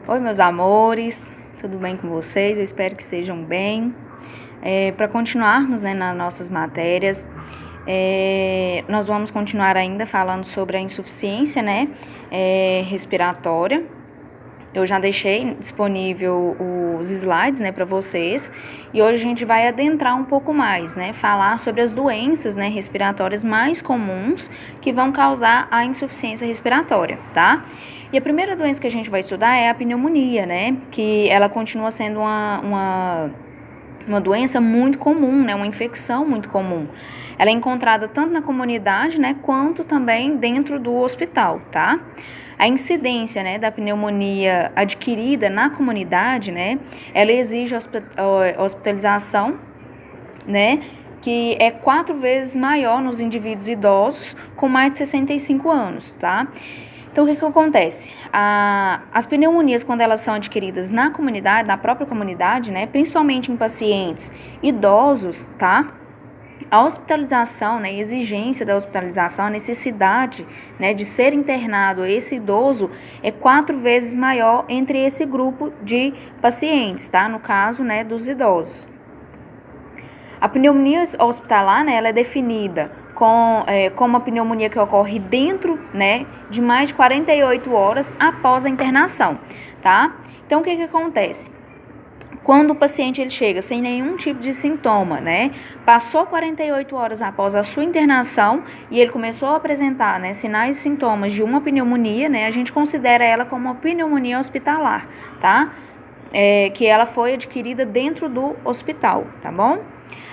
Oi, meus amores, tudo bem com vocês? Eu espero que estejam bem. Para continuarmos, né, nas nossas matérias, nós vamos continuar ainda falando sobre a insuficiência, né, respiratória. Eu já deixei disponível os slides, né, para vocês, e hoje a gente vai adentrar um pouco mais, né, falar sobre as doenças, né, respiratórias mais comuns que vão causar a insuficiência respiratória, tá? E a primeira doença que a gente vai estudar é a pneumonia, né, que ela continua sendo uma doença muito comum, né, uma infecção muito comum. Ela é encontrada tanto na comunidade, né, quanto também dentro do hospital, tá? A incidência, né, da pneumonia adquirida na comunidade, né, ela exige hospitalização, né, que é 4 vezes maior nos indivíduos idosos com mais de 65 anos, tá? Então, o que acontece? As pneumonias, quando elas são adquiridas na comunidade, na própria comunidade, né, principalmente em pacientes idosos, tá? A hospitalização, né, a exigência da hospitalização, a necessidade, né, de ser internado esse idoso é 4 vezes maior entre esse grupo de pacientes, tá? No caso, né, dos idosos. A pneumonia hospitalar, né, ela é definida como a pneumonia que ocorre dentro, né, de mais de 48 horas após a internação, tá? Então, o que acontece? Quando o paciente ele chega sem nenhum tipo de sintoma, né, passou 48 horas após a sua internação e ele começou a apresentar, né, sinais e sintomas de uma pneumonia, né, a gente considera ela como uma pneumonia hospitalar, tá? Que ela foi adquirida dentro do hospital, tá bom?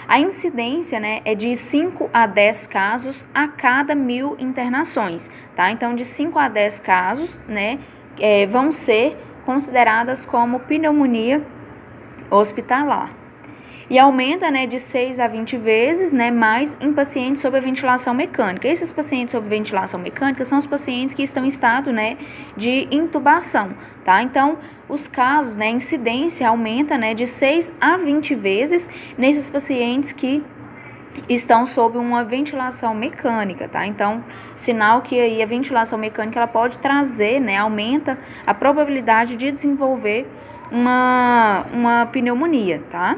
A incidência, né, é de 5 a 10 casos a cada 1.000 internações, tá? Então, de 5 a 10 casos, né, vão ser consideradas como pneumonia hospitalar. E aumenta, né, de 6 a 20 vezes, né, mais em pacientes sob a ventilação mecânica. Esses pacientes sob ventilação mecânica são os pacientes que estão em estado, né, de intubação, tá? Então, os casos, né, a incidência aumenta, né, de 6 a 20 vezes nesses pacientes que estão sob uma ventilação mecânica, tá? Então, sinal que aí a ventilação mecânica ela pode trazer, né, aumenta a probabilidade de desenvolver uma pneumonia, tá?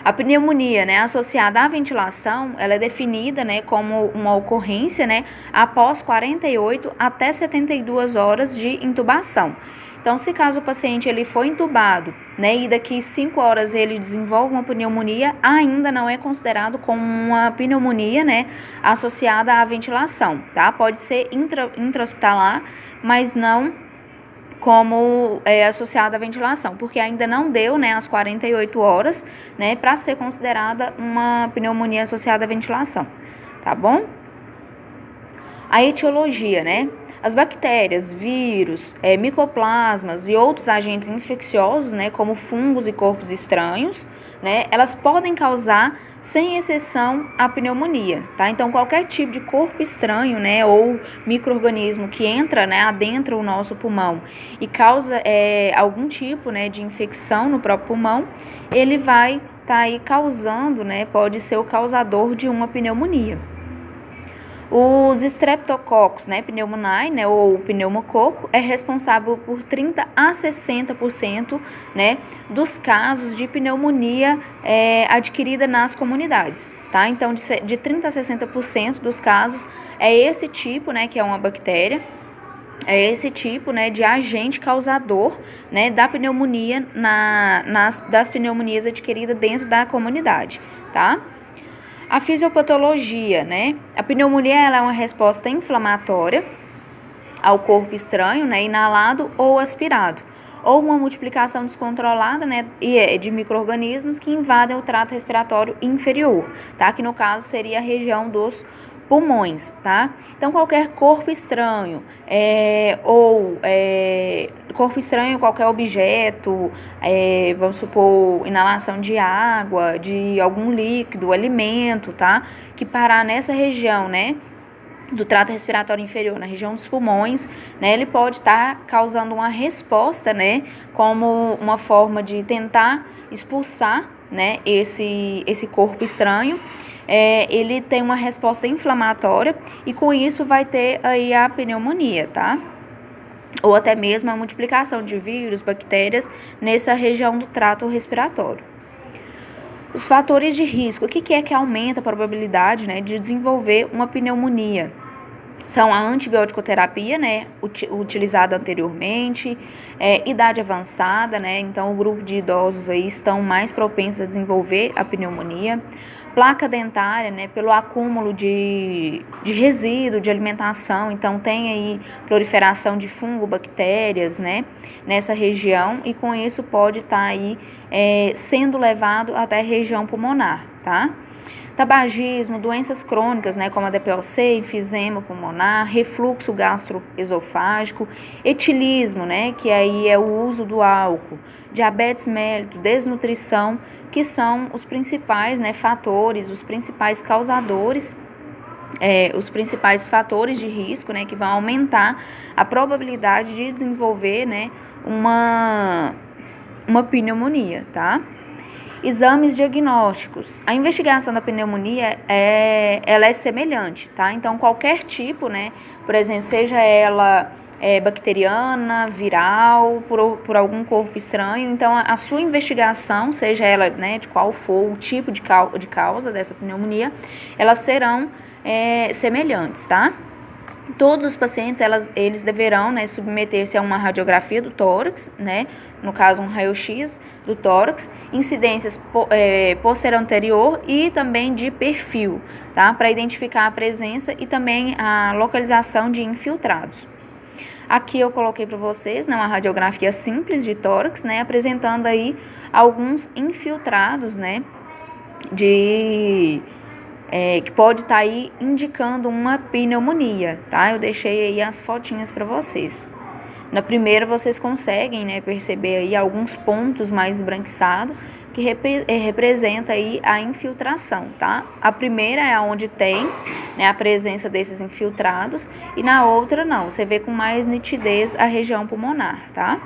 A pneumonia, né, associada à ventilação, ela é definida, né, como uma ocorrência, né, após 48 até 72 horas de intubação. Então, se caso o paciente ele foi intubado, né, e daqui 5 horas ele desenvolve uma pneumonia, ainda não é considerado como uma pneumonia, né, associada à ventilação, tá? Pode ser intra-hospitalar, mas não como associada à ventilação, porque ainda não deu, né, as 48 horas, né, para ser considerada uma pneumonia associada à ventilação, tá bom? A etiologia, né? As bactérias, vírus, micoplasmas e outros agentes infecciosos, né, como fungos e corpos estranhos, né, elas podem causar, sem exceção, a pneumonia, tá? Então, qualquer tipo de corpo estranho, né, ou micro-organismo que entra, né, adentra o nosso pulmão e causa algum tipo, né, de infecção no próprio pulmão, ele vai estar aí causando, né, pode ser o causador de uma pneumonia. Os streptococcus, né, pneumoniae, né, ou pneumococo, é responsável por 30 a 60%, né, dos casos de pneumonia adquirida nas comunidades, tá? Então, de 30 a 60% dos casos é esse tipo, né, que é uma bactéria, é esse tipo, né, de agente causador, né, da pneumonia das pneumonias adquiridas dentro da comunidade, tá? A fisiopatologia, né? A pneumonia ela é uma resposta inflamatória ao corpo estranho, né, inalado ou aspirado, ou uma multiplicação descontrolada, né, de micro-organismos que invadem o trato respiratório inferior, tá? Que no caso seria a região dos pulmões, tá? Então, qualquer corpo estranho corpo estranho, qualquer objeto, vamos supor, inalação de água, de algum líquido, alimento, tá? Que parar nessa região, né, do trato respiratório inferior, na região dos pulmões, né, ele pode estar causando uma resposta, né, como uma forma de tentar expulsar, né, esse corpo estranho. Ele tem uma resposta inflamatória e com isso vai ter aí a pneumonia, tá? ou até mesmo a multiplicação de vírus, bactérias nessa região do trato respiratório. Os fatores de risco, o que é que aumenta a probabilidade, né, de desenvolver uma pneumonia? São a antibiótico-terapia, né, utilizada anteriormente, idade avançada, né, então o grupo de idosos aí estão mais propensos a desenvolver a pneumonia. Placa dentária, né, pelo acúmulo de resíduo de alimentação, então tem aí proliferação de fungo, bactérias, né, nessa região, e com isso pode estar aí sendo levado até a região pulmonar, tá? Tabagismo, doenças crônicas, né, como a DPOC, enfisema pulmonar, refluxo gastroesofágico, etilismo, né, que aí é o uso do álcool, diabetes mellitus, desnutrição, que são os principais, né, fatores, os principais causadores, os principais fatores de risco, né, que vão aumentar a probabilidade de desenvolver, né, uma pneumonia, tá? Exames diagnósticos. A investigação da pneumonia ela é semelhante, tá? Então, qualquer tipo, né, por exemplo, seja ela bacteriana, viral, por algum corpo estranho, então a sua investigação, seja ela, né, de qual for o tipo de causa dessa pneumonia, elas serão semelhantes, tá? Todos os pacientes, eles deverão, né, submeter-se a uma radiografia do tórax, né, no caso um raio-x do tórax, incidências posterior anterior e também de perfil, tá, para identificar a presença e também a localização de infiltrados. Aqui eu coloquei para vocês, né, uma radiografia simples de tórax, né, apresentando aí alguns infiltrados, né, que pode estar aí indicando uma pneumonia, tá? Eu deixei aí as fotinhas para vocês. Na primeira vocês conseguem, né, perceber aí alguns pontos mais esbranquiçados que representa aí a infiltração, tá? A primeira é onde tem, né, a presença desses infiltrados e na outra não, você vê com mais nitidez a região pulmonar, tá?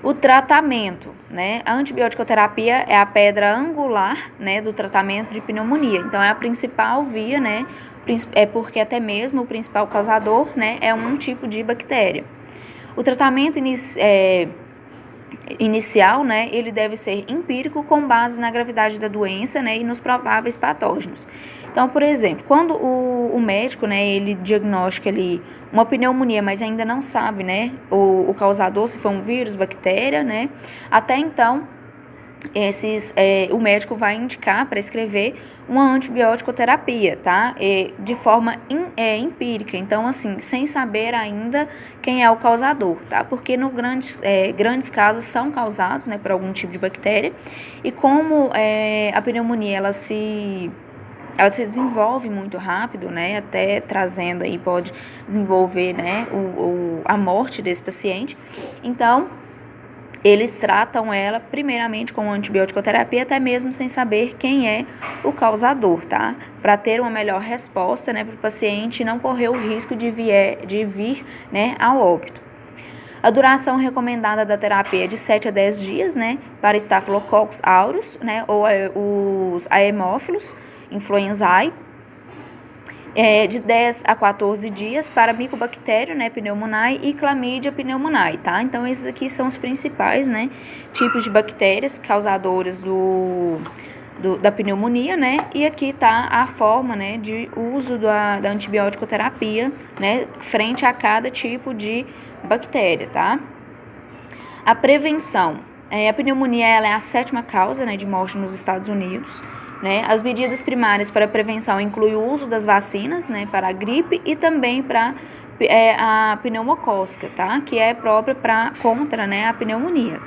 O tratamento, né? A antibiótico-terapia é a pedra angular, né, do tratamento de pneumonia. Então, é a principal via, né? É porque até mesmo o principal causador, né, é um tipo de bactéria. O tratamento inicial, né, ele deve ser empírico com base na gravidade da doença, né, e nos prováveis patógenos. Então, por exemplo, quando o médico, né, ele diagnostica ali uma pneumonia, mas ainda não sabe, né, o causador, se foi um vírus, bactéria, né, até então, o médico vai indicar, prescrever uma antibiótico-terapia, tá? De forma empírica, então, assim, sem saber ainda quem é o causador, tá? Porque no grandes casos são causados, né, por algum tipo de bactéria, e como a pneumonia, ela se desenvolve muito rápido, né, até trazendo aí, pode desenvolver, né, a morte desse paciente, então, eles tratam ela primeiramente com antibiótico-terapia, até mesmo sem saber quem é o causador, tá? Para ter uma melhor resposta, né, para o paciente não correr o risco de vir, né, ao óbito. A duração recomendada da terapia é de 7 a 10 dias, né, para Staphylococcus aureus, né, ou os haemófilos influenzae, de 10 a 14 dias para Mycobacterium, né, pneumoniae e Chlamydia pneumoniae, tá? Então, esses aqui são os principais, né, tipos de bactérias causadoras da pneumonia, né, e aqui tá a forma, né, de uso da antibiótico-terapia, né, frente a cada tipo de bactéria, tá? A prevenção. A pneumonia, ela é a 7ª causa, né, de morte nos Estados Unidos. Né? As medidas primárias para a prevenção incluem o uso das vacinas, né, para a gripe e também para a pneumocócica, tá? Que é própria contra, né, a pneumonia.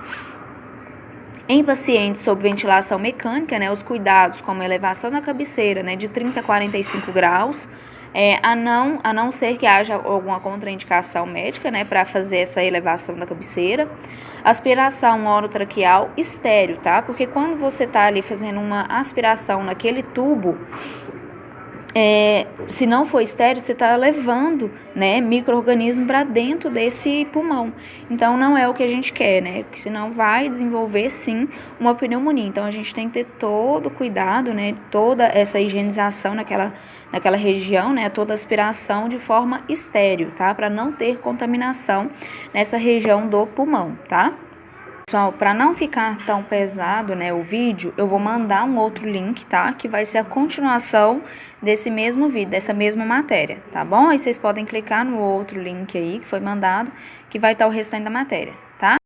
Em pacientes sob ventilação mecânica, né, os cuidados como a elevação da cabeceira, né, de 30 a 45 graus, a não ser que haja alguma contraindicação médica, né, para fazer essa elevação da cabeceira. Aspiração orotraqueal estéreo, tá? Porque quando você tá ali fazendo uma aspiração naquele tubo, se não for estéreo, você está levando, né, micro-organismo para dentro desse pulmão. Então, não é o que a gente quer, né? Porque senão vai desenvolver, sim, uma pneumonia. Então, a gente tem que ter todo o cuidado, né, toda essa higienização naquela região, né, toda aspiração de forma estéreo, tá? Para não ter contaminação nessa região do pulmão, tá? Pessoal, para não ficar tão pesado, né, o vídeo, eu vou mandar um outro link, tá? Que vai ser a continuação desse mesmo vídeo, dessa mesma matéria, tá bom? Aí vocês podem clicar no outro link aí que foi mandado, que vai estar o restante da matéria, tá?